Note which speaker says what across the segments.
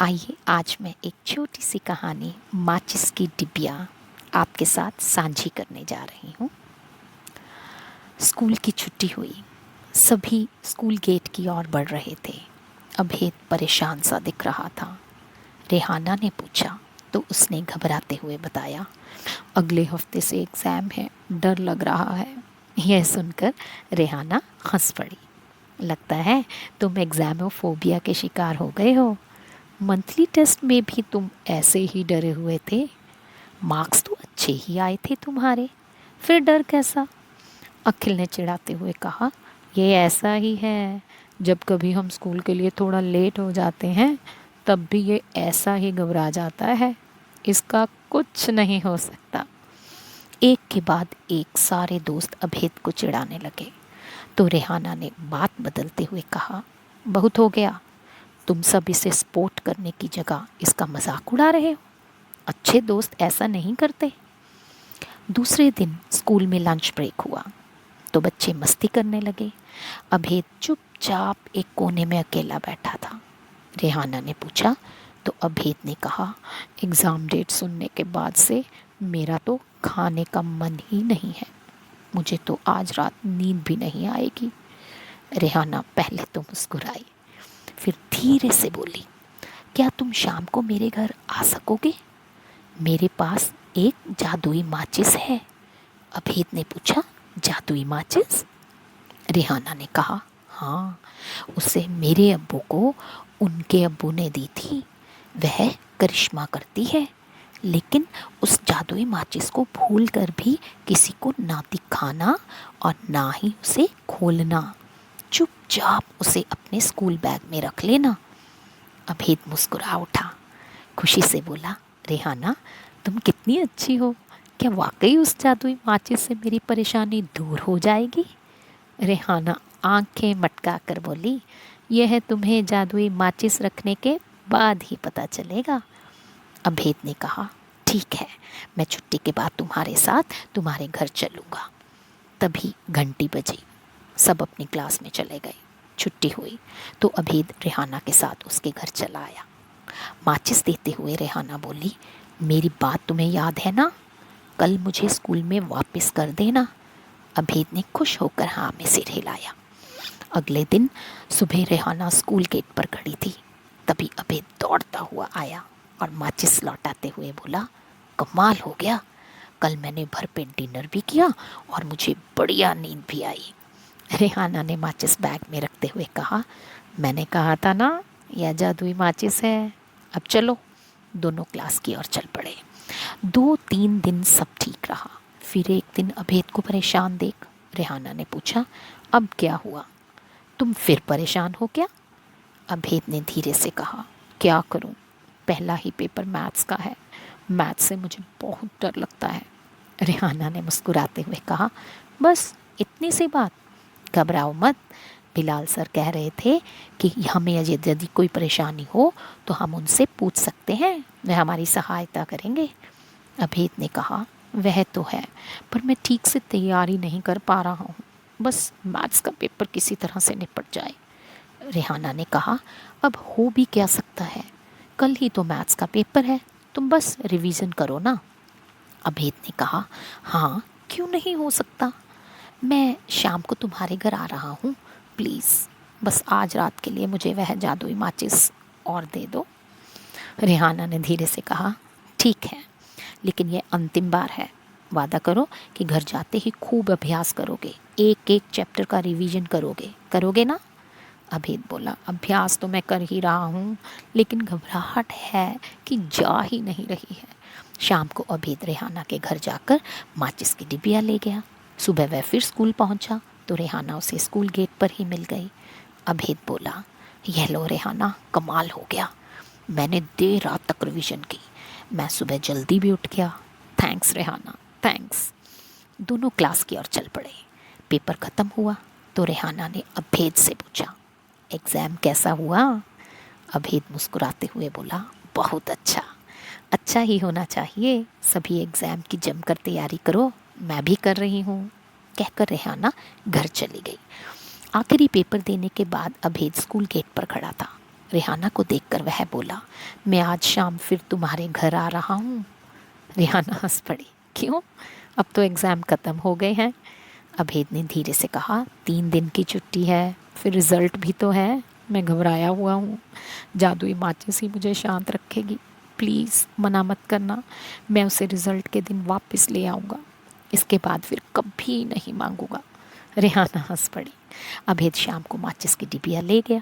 Speaker 1: आइए आज मैं एक छोटी सी कहानी माचिस की डिबिया आपके साथ साझी करने जा रही हूँ। स्कूल की छुट्टी हुई, सभी स्कूल गेट की ओर बढ़ रहे थे। अभेद परेशान सा दिख रहा था। रेहाना ने पूछा तो उसने घबराते हुए बताया, अगले हफ्ते से एग्ज़ाम है, डर लग रहा है। यह सुनकर रेहाना हंस पड़ी। लगता है तुम एग्ज़ामोफोबिया के शिकार हो गए हो। मंथली टेस्ट में भी तुम ऐसे ही डरे हुए थे। मार्क्स तो अच्छे ही आए थे तुम्हारे, फिर डर कैसा? अखिल ने चिढ़ाते हुए कहा, ये ऐसा ही है। जब कभी हम स्कूल के लिए थोड़ा लेट हो जाते हैं तब भी ये ऐसा ही घबरा जाता है। इसका कुछ नहीं हो सकता। एक के बाद एक सारे दोस्त अभेद को चिढ़ाने लगे। तो रेहाना ने बात बदलते हुए कहा, बहुत हो गया। तुम सब इसे स्पोर्ट करने की जगह इसका मजाक उड़ा रहे हो। अच्छे दोस्त ऐसा नहीं करते। दूसरे दिन स्कूल में लंच ब्रेक हुआ तो बच्चे मस्ती करने लगे। अभेद चुपचाप एक कोने में अकेला बैठा था। रेहाना ने पूछा तो अभेद ने कहा, एग्ज़ाम डेट सुनने के बाद से मेरा तो खाने का मन ही नहीं है। मुझे तो आज रात नींद भी नहीं आएगी। रेहाना पहले तो मुस्कुराई, फिर धीरे से बोली, क्या तुम शाम को मेरे घर आ सकोगे? मेरे पास एक जादुई माचिस है। अभेद ने पूछा, जादुई माचिस? रेहाना ने कहा, हाँ, उसे मेरे अब्बू को उनके अब्बू ने दी थी। वह करिश्मा करती है, लेकिन उस जादुई माचिस को भूल कर भी किसी को ना दिखाना और ना ही उसे खोलना। चुपचाप उसे अपने स्कूल बैग में रख लेना। अभेद मुस्कुरा उठा, खुशी से बोला, रेहाना तुम कितनी अच्छी हो। क्या वाकई उस जादुई माचिस से मेरी परेशानी दूर हो जाएगी? रेहाना आंखें मटका कर बोली, यह तुम्हें जादुई माचिस रखने के बाद ही पता चलेगा। अभेद ने कहा, ठीक है, मैं छुट्टी के बाद तुम्हारे साथ तुम्हारे घर चलूँगा। तभी घंटी बजी। सब अपनी क्लास में चले गए। छुट्टी हुई तो अभेद रेहाना के साथ उसके घर चला आया। माचिस देते हुए रेहाना बोली, मेरी बात तुम्हें याद है ना? कल मुझे स्कूल में वापस कर देना। अभेद ने खुश होकर हाँ में सिर हिलाया। अगले दिन सुबह रेहाना स्कूल गेट पर खड़ी थी। तभी अभेद दौड़ता हुआ आया और माचिस लौटाते हुए बोला, कमाल हो गया। कल मैंने भरपेट डिनर भी किया और मुझे बढ़िया नींद भी आई। रेहाना ने माचिस बैग में रखते हुए कहा, मैंने कहा था ना, यह जादुई माचिस है। अब चलो। दोनों क्लास की ओर चल पड़े। 2-3 दिन सब ठीक रहा। फिर एक दिन अभेद को परेशान देख रेहाना ने पूछा, अब क्या हुआ? तुम फिर परेशान हो क्या? अभेद ने धीरे से कहा, क्या करूं, पहला ही पेपर मैथ्स का है। मैथ्स से मुझे बहुत डर लगता है। रेहाना ने मुस्कुराते हुए कहा, बस इतनी सी बात, घबराओ मत। बिलाल सर कह रहे थे कि हमें यदि कोई परेशानी हो तो हम उनसे पूछ सकते हैं, वह हमारी सहायता करेंगे। अभेद ने कहा, वह तो है, पर मैं ठीक से तैयारी नहीं कर पा रहा हूँ। बस मैथ्स का पेपर किसी तरह से निपट जाए। रेहाना ने कहा, अब हो भी क्या सकता है, कल ही तो मैथ्स का पेपर है, तुम बस रिवीजन करो ना। अभेद ने कहा, हाँ, क्यों नहीं हो सकता। मैं शाम को तुम्हारे घर आ रहा हूँ, प्लीज़ बस आज रात के लिए मुझे वह जादुई माचिस और दे दो। रेहाना ने धीरे से कहा, ठीक है, लेकिन यह अंतिम बार है। वादा करो कि घर जाते ही खूब अभ्यास करोगे, एक एक चैप्टर का रिवीजन करोगे ना? अभेद बोला, अभ्यास तो मैं कर ही रहा हूँ, लेकिन घबराहट है कि जा ही नहीं रही है। शाम को अभेद रेहाना के घर जाकर माचिस की डिबिया ले गया। सुबह वह फिर स्कूल पहुँचा तो रेहाना उसे स्कूल गेट पर ही मिल गई। अभेद बोला, यह लो रेहाना, कमाल हो गया। मैंने देर रात तक रिवीजन की, मैं सुबह जल्दी भी उठ गया। Thanks Rehana, thanks. दोनों क्लास की ओर चल पड़े। पेपर ख़त्म हुआ तो रेहाना ने अभेद से पूछा, एग्ज़ाम कैसा हुआ? अभेद मुस्कुराते हुए बोला, बहुत अच्छा। अच्छा ही होना चाहिए, सभी एग्ज़ाम की जमकर तैयारी करो, मैं भी कर रही हूँ। कहकर रेहाना घर चली गई। आखिरी पेपर देने के बाद अभेद स्कूल गेट पर खड़ा था। रेहाना को देखकर वह बोला, मैं आज शाम फिर तुम्हारे घर आ रहा हूँ। रेहाना हंस पड़ी। क्यों? अब तो एग्ज़ाम ख़त्म हो गए हैं। अभेद ने धीरे से कहा, 3 दिन की छुट्टी है, फिर रिज़ल्ट भी तो है। मैं घबराया हुआ हूँ। जादुई माचिस ही मुझे शांत रखेगी। प्लीज़ मना मत करना, मैं उसे रिज़ल्ट के दिन वापस ले आऊँगा। इसके बाद फिर कभी नहीं मांगूंगा। रेहाना हंस पड़ी। अभेद शाम को माचिस की डिबिया ले गया।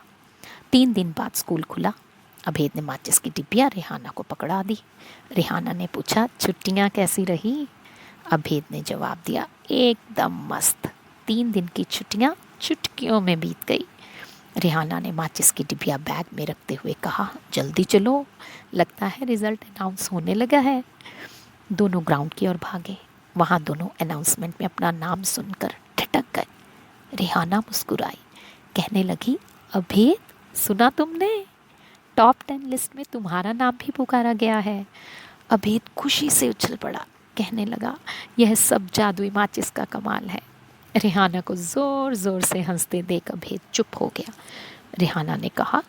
Speaker 1: 3 दिन बाद स्कूल खुला। अभेद ने माचिस की डिबिया रेहाना को पकड़ा दी। रेहाना ने पूछा, छुट्टियाँ कैसी रही? अभेद ने जवाब दिया, एकदम मस्त। 3 दिन की छुट्टियाँ चुटकियों में बीत गई। रेहाना ने माचिस की डिबिया बैग में रखते हुए कहा, जल्दी चलो, लगता है रिजल्ट अनाउंस होने लगा है। दोनों ग्राउंड की ओर भागे। वहाँ दोनों अनाउंसमेंट में अपना नाम सुनकर ठिठक गए। रेहाना मुस्कुराई, कहने लगी, अभेद, सुना तुमने? टॉप 10 लिस्ट में तुम्हारा नाम भी पुकारा गया है। अभेद खुशी से उछल पड़ा, कहने लगा, यह सब जादुई माचिस का कमाल है। रेहाना को ज़ोर ज़ोर से हंसते देख अभेद चुप हो गया। रेहाना ने कहा,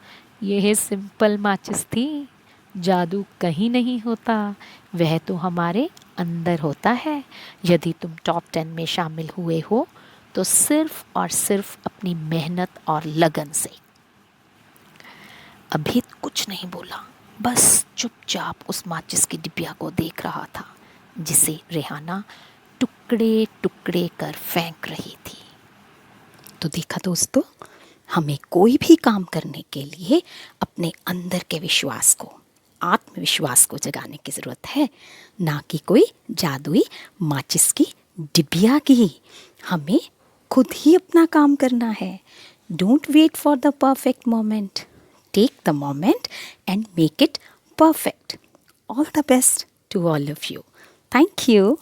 Speaker 1: यह सिंपल माचिस थी, जादू कहीं नहीं होता, वह तो हमारे अंदर होता है। यदि तुम टॉप 10 में शामिल हुए हो तो सिर्फ और सिर्फ अपनी मेहनत और लगन से। अभेद कुछ नहीं बोला, बस चुपचाप उस माचिस की डिबिया को देख रहा था जिसे रेहाना टुकड़े टुकड़े कर फेंक रही थी। तो देखा दोस्तों, हमें कोई भी काम करने के लिए अपने अंदर के विश्वास को, आत्मविश्वास को जगाने की ज़रूरत है, ना कि कोई जादुई माचिस की डिबिया की। हमें खुद ही अपना काम करना है। Don't wait for the perfect moment, take the moment and make it perfect. All the best to all of you. Thank you.